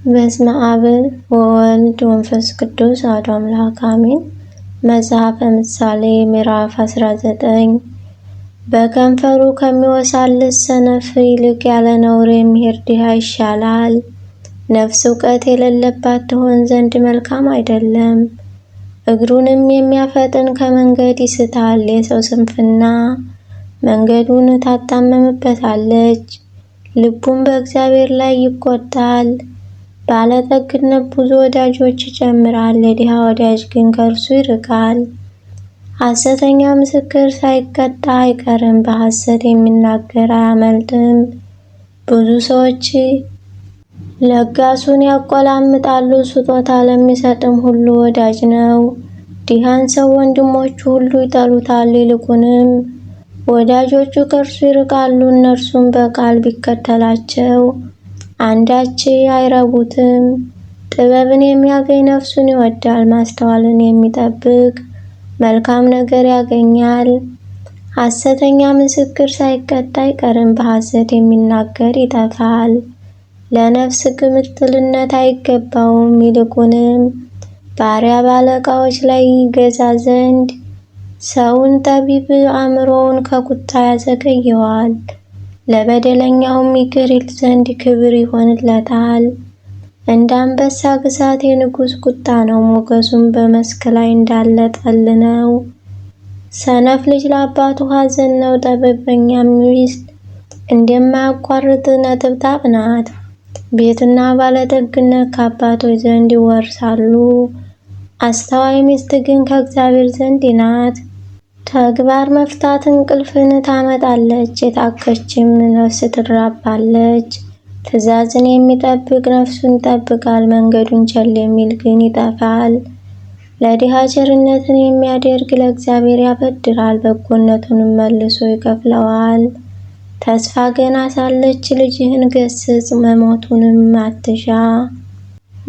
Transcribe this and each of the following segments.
በስመ አብ ወወልድ ወመንፈስ ቅዱስ አሐዱ አምላክ አሜን። መጽሐፈ ምሳሌ ምዕራፍ 19 በከንፈሩ ከሚወሳልት ሰነፍ ይልቅ ያለ ነውር የሚሄድ ድሃ ይሻላል። ነፍስ እውቀት የሌለባት ትሆን ዘንድ መልካም አይደለም፣ እግሩንም የሚያፈጥን ከመንገድ ይስታል። የሰው ስንፍና መንገዱን ታጣምምበታለች፣ ልቡም በእግዚአብሔር ላይ ይቆጣል። ባለጠግነት ብዙ ወዳጆች ይጨምራል፣ የድሃ ወዳጅ ግን ከእርሱ ይርቃል። ሐሰተኛ ምስክር ሳይቀጣ አይቀርም፣ በሐሰት የሚናገር አያመልጥም። ብዙ ሰዎች ለጋሱን ያቆላምጣሉ፣ ስጦታ ለሚሰጥም ሁሉ ወዳጅ ነው። ድሃን ሰው ወንድሞቹ ሁሉ ይጠሉታል፣ ይልቁንም ወዳጆቹ ከእርሱ ይርቃሉ። እነርሱም በቃል ቢከተላቸው አንዳች አይረቡትም። ጥበብን የሚያገኝ ነፍሱን ይወዳል፣ ማስተዋልን የሚጠብቅ መልካም ነገር ያገኛል። ሐሰተኛ ምስክር ሳይቀጣ አይቀርም፣ በሐሰት የሚናገር ይጠፋል። ለነፍስ ቅምጥልነት አይገባውም፣ ይልቁንም ባሪያ ባለቃዎች ላይ ይገዛ ዘንድ። ሰውን ጠቢብ አእምሮውን ከቁጣ ያዘገየዋል፣ ለበደለኛውም ይቅር ይል ዘንድ ክብር ይሆንለታል። እንደ አንበሳ ግሳት የንጉሥ ቁጣ ነው፣ ሞገሱም በመስክ ላይ እንዳለ ጠል ነው። ሰነፍ ልጅ ለአባቱ ሐዘን ነው፣ ጠበበኛም ሚስት እንደማያቋርጥ ነጠብጣብ ናት። ቤትና ባለጠግነት ከአባቶች ዘንድ ይወርሳሉ፣ አስተዋይ ሚስት ግን ከእግዚአብሔር ዘንድ ናት። ተግባር መፍታት እንቅልፍን ታመጣለች፣ የታከችም ነፍስ ትራባለች። ትእዛዝን የሚጠብቅ ነፍሱን ይጠብቃል፣ መንገዱን ቸል የሚል ግን ይጠፋል። ለድሃ ቸርነትን የሚያደርግ ለእግዚአብሔር ያበድራል፣ በጎነቱንም መልሶ ይከፍለዋል። ተስፋ ገና ሳለች ልጅህን ገስጽ፣ መሞቱንም አትሻ።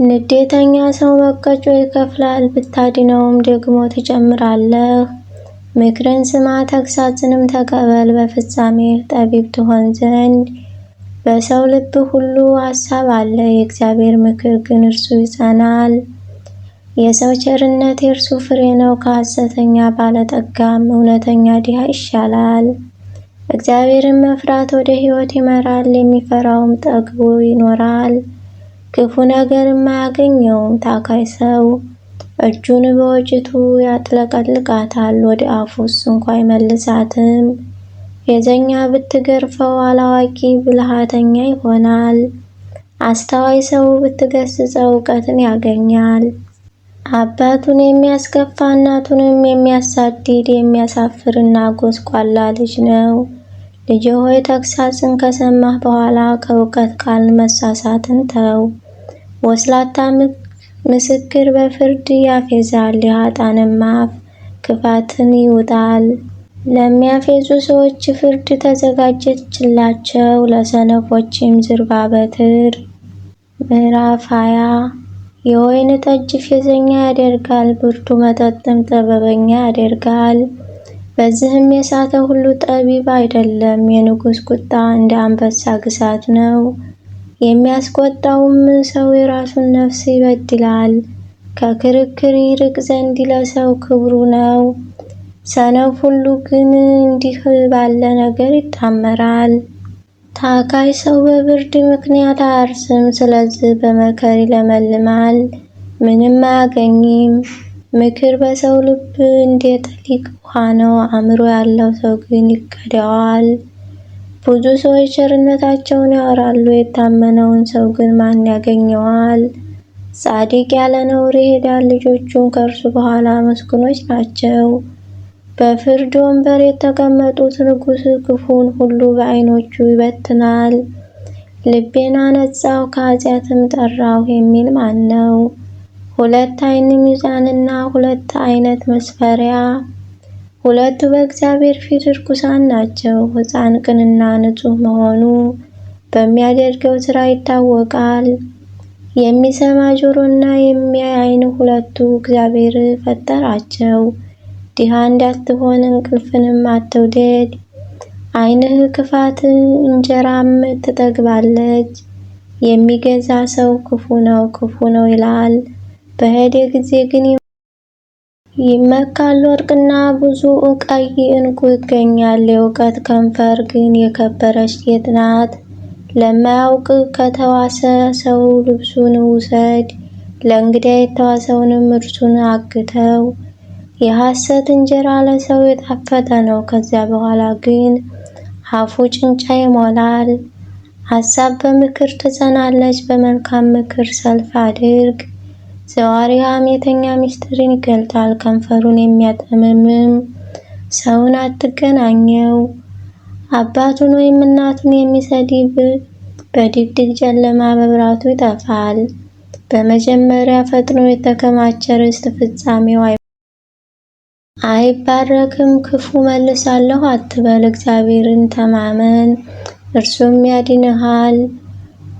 ንዴተኛ ሰው መቀጮ ይከፍላል፣ ብታድነውም ደግሞ ትጨምራለህ። ምክርን ስማ፣ ተግሳጽንም ተቀበል፣ በፍጻሜህ ጠቢብ ትሆን ዘንድ። በሰው ልብ ሁሉ ሐሳብ አለ፣ የእግዚአብሔር ምክር ግን እርሱ ይጸናል። የሰው ቸርነት የእርሱ ፍሬ ነው፣ ከሐሰተኛ ባለጠጋም እውነተኛ ድሃ ይሻላል። እግዚአብሔርን መፍራት ወደ ሕይወት ይመራል፣ የሚፈራውም ጠግቦ ይኖራል። ክፉ ነገርም አያገኘውም። ታካይ ሰው እጁን በወጭቱ ያጥለቀልቃታል፣ ወደ አፉስ እንኳ አይመልሳትም። ፌዘኛ ብትገርፈው አላዋቂ ብልሃተኛ ይሆናል። አስተዋይ ሰው ብትገስጸው እውቀትን ያገኛል። አባቱን የሚያስከፋ እናቱንም የሚያሳድድ የሚያሳፍርና ጎስቋላ ልጅ ነው። ልጄ ሆይ ተግሳጽን ከሰማህ በኋላ ከእውቀት ቃል መሳሳትን ተው። ወስላታ ምስክር በፍርድ ያፌዛል፣ የኃጥአንም አፍ ክፋትን ይውጣል። ለሚያፌዙ ሰዎች ፍርድ ተዘጋጀችላቸው፣ ለሰነፎችም ዝርባ በትር። ምዕራፍ 20 የወይን ጠጅ ፌዘኛ ያደርጋል፣ ብርቱ መጠጥም ጥበበኛ ያደርጋል። በዚህም የሳተ ሁሉ ጠቢብ አይደለም። የንጉሥ ቁጣ እንደ አንበሳ ግሳት ነው፣ የሚያስቆጣውም ሰው የራሱን ነፍስ ይበድላል። ከክርክር ይርቅ ዘንድ ለሰው ክብሩ ነው፣ ሰነፍ ሁሉ ግን እንዲህ ባለ ነገር ይጣመራል። ታካይ ሰው በብርድ ምክንያት አያርስም፣ ስለዚህ በመከር ይለመልማል፣ ምንም አያገኝም። ምክር በሰው ልብ እንደ ጠሊቅ ውሃ ነው፣ አእምሮ ያለው ሰው ግን ይቀዳዋል። ብዙ ሰዎች ቸርነታቸውን ያወራሉ፣ የታመነውን ሰው ግን ማን ያገኘዋል? ጻድቅ ያለ ነውር ይሄዳል፣ ልጆቹም ከእርሱ በኋላ ምስጉኖች ናቸው። በፍርድ ወንበር የተቀመጡት ንጉሥ ክፉን ሁሉ በዓይኖቹ ይበትናል። ልቤን አነጻሁ ከኃጢአትም ጠራሁ የሚል ማን ነው? ሁለት ዓይን ሚዛንና ሁለት አይነት መስፈሪያ፣ ሁለቱ በእግዚአብሔር ፊት ርኩሳን ናቸው። ሕፃን ቅንና ንጹሕ መሆኑ በሚያደርገው ሥራ ይታወቃል። የሚሰማ ጆሮና የሚያይ ዓይን ሁለቱ እግዚአብሔር ፈጠራቸው። ድሃ እንዳትሆን እንቅልፍንም አትውደድ። ዓይንህ ክፋት እንጀራም ትጠግባለች፣ የሚገዛ ሰው ክፉ ነው ይላል። በሄደ ጊዜ ግን ይመካል። ወርቅና ብዙ ቀይ ዕንቁ ይገኛል። የእውቀት ከንፈር ግን የከበረች ጌጥ ናት። ለማያውቅ ከተዋሰ ሰው ልብሱን ውሰድ፣ ለእንግዳ የተዋሰውንም እርሱን አግተው። የሐሰት እንጀራ ለሰው የጣፈጠ ነው፣ ከዚያ በኋላ ግን አፉ ጭንጫ ይሞላል። ሐሳብ በምክር ትጸናለች፣ በመልካም ምክር ሰልፍ አድርግ። ዘዋሪ ሐሜተኛ ምስጢርን ይገልጣል፣ ከንፈሩን የሚያጠምምም ሰውን አትገናኘው። አባቱን ወይም እናቱን የሚሰድብ በድቅድቅ ጨለማ መብራቱ ይጠፋል። በመጀመሪያ ፈጥኖ የተከማቸ ርስት ፍጻሜው አይባረክም። ክፉ መልሳለሁ አትበል፣ እግዚአብሔርን ተማመን እርሱም ያድንሃል።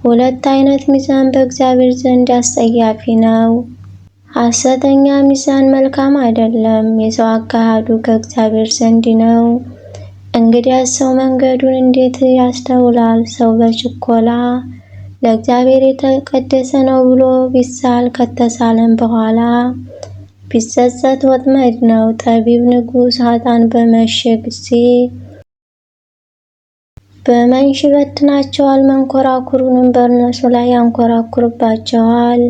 ሁለት አይነት ሚዛን በእግዚአብሔር ዘንድ አስጸያፊ ነው። ሐሰተኛ ሚዛን መልካም አይደለም፣ የሰው አካሄዱ ከእግዚአብሔር ዘንድ ነው። እንግዲያስ ሰው መንገዱን እንዴት ያስተውላል? ሰው በችኮላ ለእግዚአብሔር የተቀደሰ ነው ብሎ ቢሳል ከተሳለም በኋላ ቢጸጸት ወጥመድ ነው። ጠቢብ ንጉሥ ኃጥአን በመሸ ጊዜ በመንሽ ይበትናቸዋል፣ መንኮራኩሩንም በእነሱ ላይ ያንኮራኩርባቸዋል።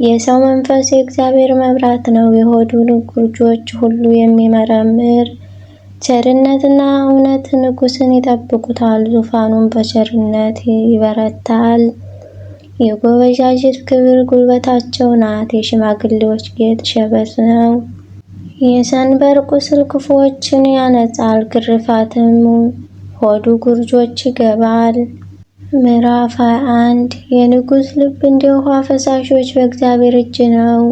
የሰው መንፈስ የእግዚአብሔር መብራት ነው፣ የሆዱን ጉርጆች ሁሉ የሚመረምር። ቸርነትና እውነት ንጉሥን ይጠብቁታል፣ ዙፋኑን በቸርነት ይበረታል። የጎበዣዝት ክብር ጉልበታቸው ናት፣ የሽማግሌዎች ጌጥ ሸበት ነው። የሰንበር ቁስል ክፉዎችን ያነጻል፣ ግርፋትም ሆዱ ጉርጆች ይገባል። ምዕራፍ 21 የንጉሥ ልብ እንደ ውኃ ፈሳሾች በእግዚአብሔር እጅ ነው፣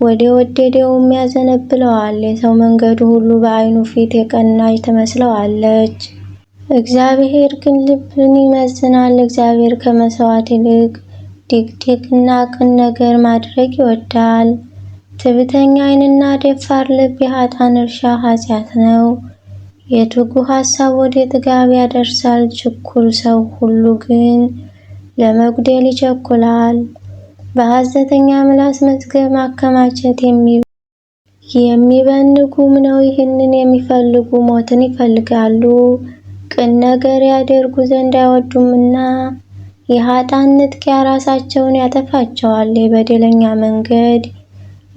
ወደ ወደደውም ያዘነብለዋል። የሰው መንገዱ ሁሉ በዓይኑ ፊት የቀናች ትመስለዋለች፣ እግዚአብሔር ግን ልብን ይመዝናል። እግዚአብሔር ከመሥዋዕት ይልቅ ድቅድቅና ቅን ነገር ማድረግ ይወዳል። ትዕቢተኛ ዓይንና ደፋር ልብ የኃጥአን እርሻ ኃጢአት ነው። የትጉህ ሐሳብ ወደ ጥጋብ ያደርሳል፣ ችኩል ሰው ሁሉ ግን ለመጉደል ይቸኩላል። በሐሰተኛ ምላስ መዝገብ ማከማቸት የሚበንጉም ነው። ይህንን የሚፈልጉ ሞትን ይፈልጋሉ፣ ቅን ነገር ያደርጉ ዘንድ አይወዱምና። የኃጥአን ንጥቂያ ራሳቸውን ያጠፋቸዋል። የበደለኛ መንገድ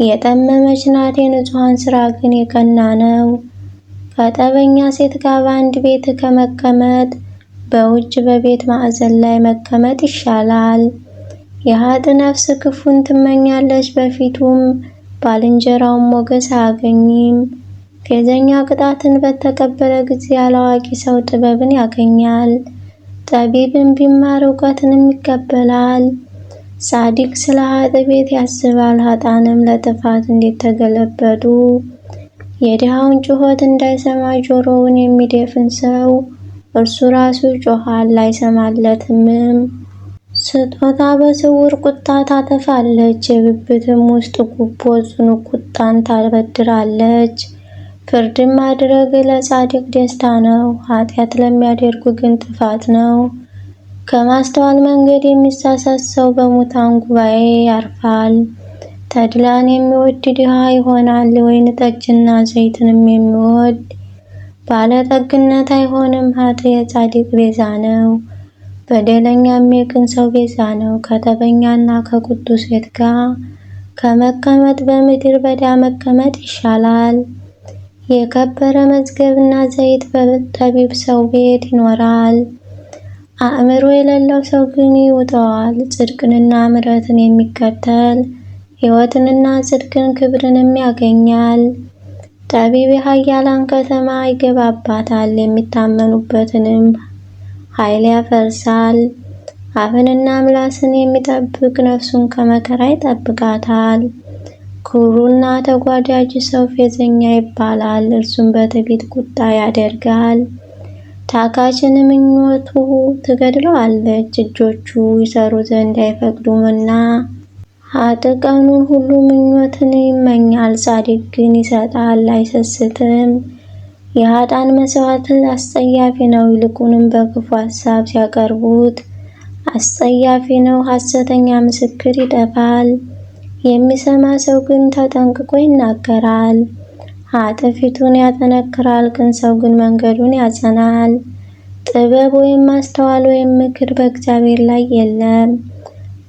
የጠመመች ናት፣ የንጹሐን ሥራ ግን የቀና ነው። ከጠበኛ ሴት ጋር በአንድ ቤት ከመቀመጥ በውጭ በቤት ማዕዘን ላይ መቀመጥ ይሻላል። የኃጥእ ነፍስ ክፉን ትመኛለች፣ በፊቱም ባልንጀራውን ሞገስ አያገኝም። ፌዘኛ ቅጣትን በተቀበለ ጊዜ አላዋቂ ሰው ጥበብን ያገኛል። ጠቢብን ቢማር እውቀትንም ይቀበላል። ጻድቅ ስለ ኃጥእ ቤት ያስባል፣ ኃጥአንም ለጥፋት እንዴት ተገለበጡ። የድሃውን ጩኸት እንዳይሰማ ጆሮውን የሚደፍን ሰው እርሱ ራሱ ይጮኻል አይሰማለትምም። ስጦታ በስውር ቁጣ ታጠፋለች፣ የብብትም ውስጥ ጉቦ ጽኑ ቁጣን ታበድራለች። ፍርድን ማድረግ ለጻድቅ ደስታ ነው፣ ኃጢአት ለሚያደርጉ ግን ጥፋት ነው። ከማስተዋል መንገድ የሚሳሳት ሰው በሙታን ጉባኤ ያርፋል። ተድላን የሚወድ ድሃ ይሆናል፣ ወይን ጠጅና ዘይትንም የሚወድ ባለጠግነት አይሆንም። ኃጥእ የጻድቅ ቤዛ ነው፣ በደለኛም የቅን ሰው ቤዛ ነው። ከጠበኛና ከቁጡ ሴት ጋር ከመቀመጥ በምድረ በዳ መቀመጥ ይሻላል። የከበረ መዝገብና ዘይት በጠቢብ ሰው ቤት ይኖራል፣ አእምሮ የሌለው ሰው ግን ይውጠዋል። ጽድቅንና ምሕረትን የሚከተል ሕይወትንና ጽድቅን ክብርንም ያገኛል። ጠቢብ የኃያላን ከተማ ይገባባታል፣ የሚታመኑበትንም ኃይል ያፈርሳል። አፍንና ምላስን የሚጠብቅ ነፍሱን ከመከራ ይጠብቃታል። ኩሩና ተጓዳጅ ሰው ፌዘኛ ይባላል፣ እርሱም በትዕቢት ቁጣ ያደርጋል። ታካችን ምኞቱ ትገድለዋለች፣ እጆቹ ይሰሩ ዘንድ አይፈቅዱምና። ኃጥእ ቀኑን ሁሉ ምኞትን ይመኛል፣ ጻድቅ ግን ይሰጣል አይሰስትም። የኃጥአን መሥዋዕት አስጸያፊ ነው፣ ይልቁንም በክፉ ሐሳብ ሲያቀርቡት አስጸያፊ ነው። ሐሰተኛ ምስክር ይጠፋል፣ የሚሰማ ሰው ግን ተጠንቅቆ ይናገራል። ኃጥእ ፊቱን ያጠነክራል፣ ቅን ሰው ግን መንገዱን ያጸናል። ጥበብ ወይም ማስተዋል ወይም ምክር በእግዚአብሔር ላይ የለም።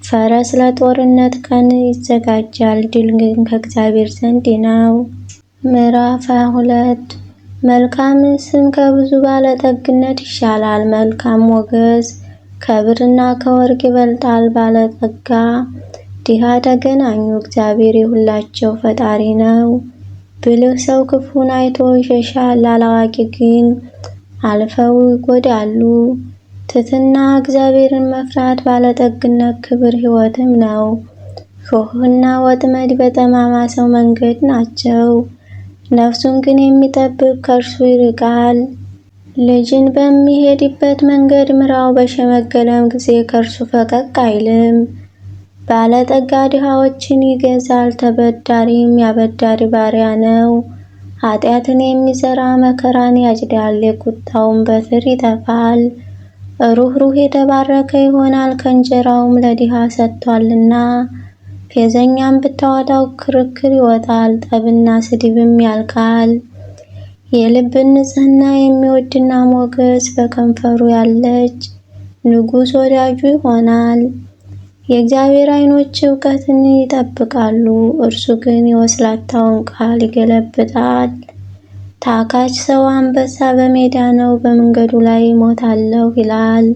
ፈረስ ለጦርነት ቀን ይዘጋጃል፣ ድል ግን ከእግዚአብሔር ዘንድ ነው። ምዕራፍ 22 መልካም ስም ከብዙ ባለጠግነት ይሻላል። መልካም ሞገስ ከብርና ከወርቅ ይበልጣል። ባለጠጋ ድሃ ተገናኙ፣ እግዚአብሔር የሁላቸው ፈጣሪ ነው። ብልህ ሰው ክፉን አይቶ ይሸሻል፣ አላዋቂ ግን አልፈው ይጎዳሉ። ትሕትና እግዚአብሔርን መፍራት፣ ባለጠግነት ክብር ሕይወትም ነው። ሾህና ወጥመድ በጠማማ ሰው መንገድ ናቸው፣ ነፍሱን ግን የሚጠብቅ ከእርሱ ይርቃል። ልጅን በሚሄድበት መንገድ ምራው፣ በሸመገለም ጊዜ ከእርሱ ፈቀቅ አይልም። ባለጠጋ ድሃዎችን ይገዛል፣ ተበዳሪም ያበዳሪ ባሪያ ነው። ኃጢአትን የሚዘራ መከራን ያጭዳል፣ የቁጣውን በትር ይተፋል። ሩህሩህ የተባረከ ይሆናል፣ ከእንጀራውም ለድሃ ሰጥቷልና። ፌዘኛም ብታወጣው ክርክር ይወጣል፣ ጠብና ስድብም ያልቃል። የልብን ንጽሕና የሚወድና ሞገስ በከንፈሩ ያለች ንጉሥ ወዳጁ ይሆናል። የእግዚአብሔር ዓይኖች እውቀትን ይጠብቃሉ፣ እርሱ ግን የወስላታውን ቃል ይገለብጣል። ታካች ሰው አንበሳ በሜዳ ነው፣ በመንገዱ ላይ እሞታለሁ ይላል።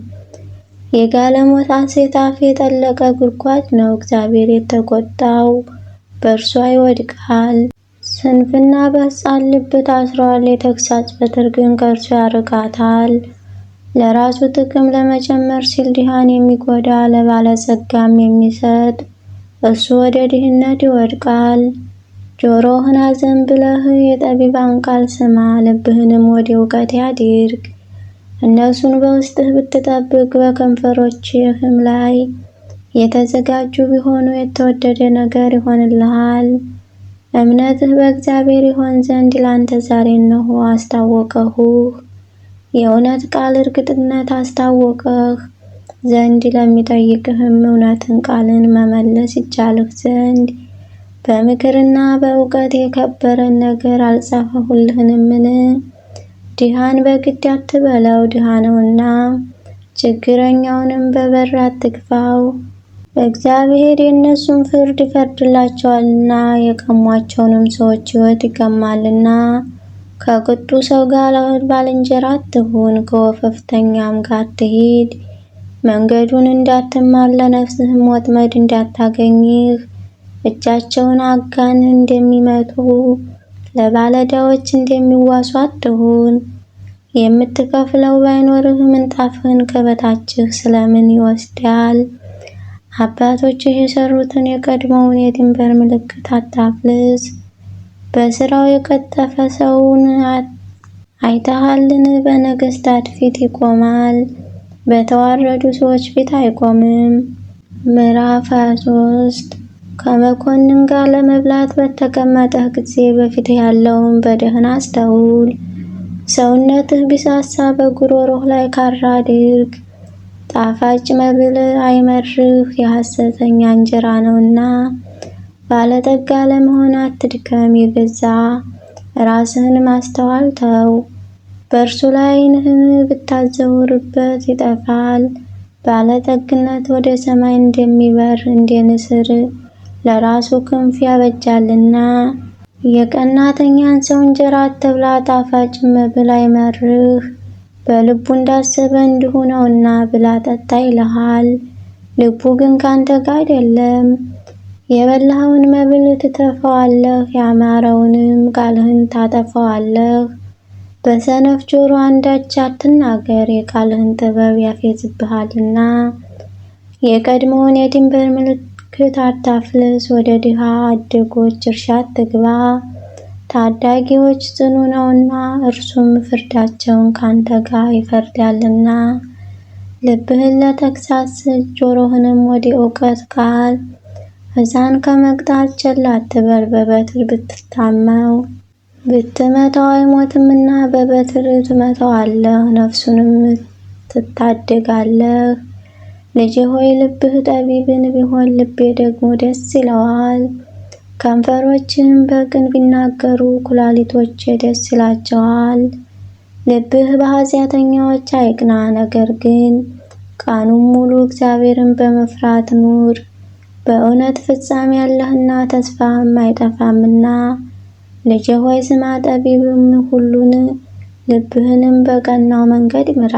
የጋለሞታ ሴት አፍ የጠለቀ ጉድጓድ ነው፣ እግዚአብሔር የተቆጣው በእርሷ ይወድቃል። ስንፍና በሕፃን ልብ ታስሯል፣ የተግሣጽ በትር ግን ከእርሱ ያርቃታል። ለራሱ ጥቅም ለመጨመር ሲል ድሃን የሚጎዳ ለባለጸጋም የሚሰጥ እርሱ ወደ ድህነት ይወድቃል። ጆሮህን አዘንብለህ የጠቢባን ቃል ስማ፣ ልብህንም ወደ እውቀት ያድርግ። እነሱን በውስጥህ ብትጠብቅ በከንፈሮችህም ላይ የተዘጋጁ ቢሆኑ የተወደደ ነገር ይሆንልሃል። እምነትህ በእግዚአብሔር ይሆን ዘንድ ላንተ ዛሬ እነሆ አስታወቅሁህ። የእውነት ቃል እርግጥነት አስታወቅህ ዘንድ ለሚጠይቅህም እውነትን ቃልን መመለስ ይቻልህ ዘንድ በምክርና በእውቀት የከበረን ነገር አልጻፈሁልህምን? ድሃን በግድ አትበለው፣ ድሃ ነውና፣ ችግረኛውንም በበር አትግፋው። እግዚአብሔር የእነሱን ፍርድ ይፈርድላቸዋልና የቀሟቸውንም ሰዎች ሕይወት ይቀማልና። ከቅጡ ሰው ጋር ባልንጀራ አትሁን፣ ከወፈፍተኛም ጋር አትሂድ። መንገዱን እንዳትማር ለነፍስህም ወጥመድ እንዳታገኝህ። እጃቸውን አጋን እንደሚመቱ ለባለዕዳዎች እንደሚዋሱ አትሁን። የምትከፍለው ባይኖርህ ምንጣፍህን ከበታችህ ስለምን ይወስዳል? አባቶችህ የሰሩትን የቀድሞውን የድንበር ምልክት አታፍልስ። በሥራው የቀጠፈ ሰውን አይተሃልን? በነገሥታት ፊት ይቆማል፣ በተዋረዱ ሰዎች ፊት አይቆምም። ምዕራፍ 23 ከመኮንን ጋር ለመብላት በተቀመጠህ ጊዜ በፊትህ ያለውን በደህና አስተውል። ሰውነትህ ቢሳሳ በጉሮሮህ ላይ ካራ አድርግ። ጣፋጭ መብል አይመርህ፣ የሐሰተኛ እንጀራ ነውና። ባለጠጋ ለመሆን አትድከም፣ የገዛ ራስህን ማስተዋል ተው። በእርሱ ላይ ዓይንህን ብታዘውርበት ይጠፋል። ባለጠግነት ወደ ሰማይ እንደሚበር እንደ ንስር ለራሱ ክንፍ ያበጃልና። የቀናተኛን ሰው እንጀራ አትብላ፣ ጣፋጭ መብል አይመርህ። በልቡ እንዳሰበ እንዲሁ ነውና ብላ ጠጣ ይልሃል፣ ልቡ ግን ካንተ ጋር አይደለም። የበላኸውን መብል ትተፋዋለህ፣ ያማረውንም ቃልህን ታጠፋዋለህ። በሰነፍ ጆሮ አንዳች አትናገር፣ የቃልህን ጥበብ ያፌዝብሃልና። የቀድሞውን የድንበር ምልክት አታፍልስ፣ ወደ ድሃ አደጎች እርሻ አትግባ። ታዳጊዎች ጽኑ ነውና፣ እርሱም ፍርዳቸውን ካንተ ጋር ይፈርዳልና። ልብህን ለተግሣጽ ስጥ፣ ጆሮህንም ወደ እውቀት ቃል። ሕፃን ከመቅጣት ቸል አትበል፣ በበትር ብትመታው አይሞትምና በበትር ትመታዋለህ፣ ነፍሱንም ትታደጋለህ። ልጄ ሆይ ልብህ ጠቢብን ቢሆን ልቤ ደግሞ ደስ ይለዋል። ከንፈሮችህም በቅን ቢናገሩ ኩላሊቶቼ ደስ ይላቸዋል። ልብህ በኃጢአተኞች አይቅና፣ ነገር ግን ቀኑን ሙሉ እግዚአብሔርን በመፍራት ኑር። በእውነት ፍጻሜ አለህና ተስፋህም አይጠፋምና። ልጄ ሆይ ስማ፣ ጠቢብም ሁሉን ልብህንም በቀናው መንገድ ምራ።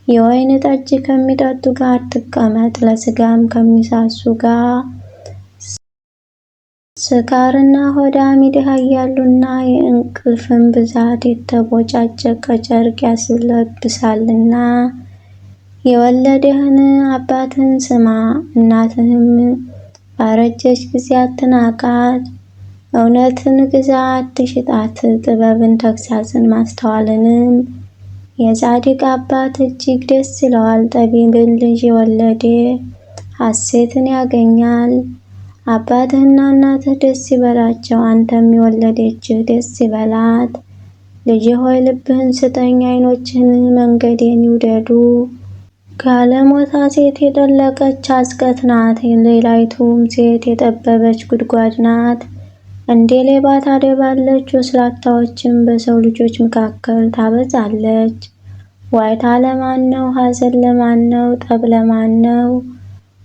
የወይን ጠጅ ከሚጠጡ ጋር አትቀመጥ፣ ለሥጋም ከሚሳሱ ጋር። ስካርና ሆዳም ይደኸያሉና የእንቅልፍም ብዛት የተቦጫጨቀ ጨርቅ ያስለብሳልና። የወለደህን አባትህን ስማ፣ እናትህም ባረጀች ጊዜ አትናቃት። እውነትን ግዛ አትሽጣት፣ ጥበብን፣ ተግሣጽን፣ ማስተዋልንም። የጻድቅ አባት እጅግ ደስ ይለዋል፣ ጠቢብን ልጅ የወለደ ሐሴትን ያገኛል። አባትህና እናትህ ደስ ይበላቸው፣ አንተም የወለደችህ ደስ ይበላት። ልጄ ሆይ ልብህን ስጠኝ፣ ዓይኖችህን መንገዴን ይውደዱ። ጋለሞታ ሴት የጠለቀች አዝቀት ናት፣ ሌላይቱም ሴት የጠበበች ጉድጓድ ናት። እንደ ሌባ ታደባለች፣ ወስላታዎችም በሰው ልጆች መካከል ታበዛለች። ዋይታ ለማን ነው? ሐዘን ለማን ነው? ጠብ ለማን ነው?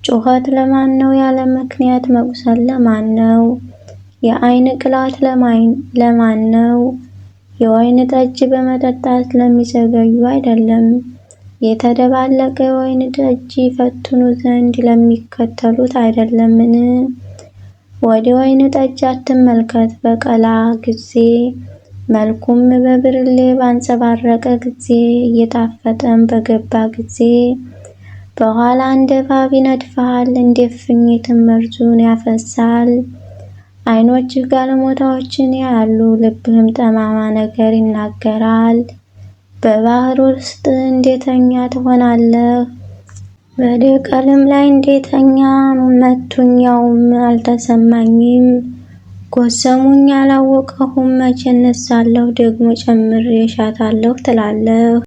ጩኸት ለማን ነው? ያለ ምክንያት መቁሰል ለማን ነው? የዓይን ቅላት ለማን ነው? የወይን ጠጅ በመጠጣት ለሚዘገዩ አይደለም፣ የተደባለቀ የወይን ጠጅ ይፈትኑ ዘንድ ለሚከተሉት አይደለምን? ወደ ወይን ጠጅ አትመልከት፣ በቀላ ጊዜ መልኩም በብርሌ ባንጸባረቀ ጊዜ እየጣፈጠም በገባ ጊዜ በኋላ እንደ እባብ ይነድፍሃል፣ እንደ እፉኝትም መርዙን ያፈሳል። ዓይኖችህ ጋለሞታዎችን ያያሉ፣ ልብህም ጠማማ ነገር ይናገራል። በባህር ውስጥ እንዴተኛ ትሆናለህ፣ በደቀልም ላይ እንዴተኛ። መቱኝ ያውም አልተሰማኝም፣ ጎሰሙኝ አላወቅሁም። መቼ እነሳለሁ ደግሞ ጨምሬ እሻታለሁ ትላለህ።